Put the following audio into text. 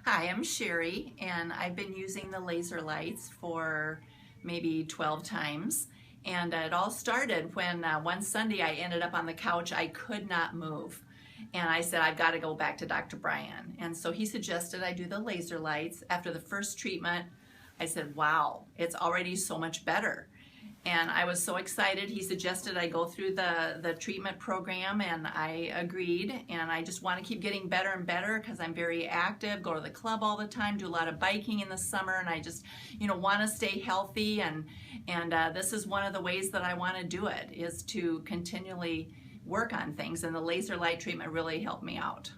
Hi, I'm Sherry, and I've been using the laser lights for maybe 12 times. And it all started when one Sunday I ended up on the couch. I could not move. And I said, I've got to go back to Dr. Brian. And so he suggested I do the laser lights. After the first treatment, I said, wow, it's already so much better. And I was so excited. He suggested I go through the treatment program, and I agreed. And I just want to keep getting better and better because I'm very active, go to the club all the time, do a lot of biking in the summer, and I just, want to stay healthy. And this is one of the ways that I want to do it, is to continually work on things. And the laser light treatment really helped me out.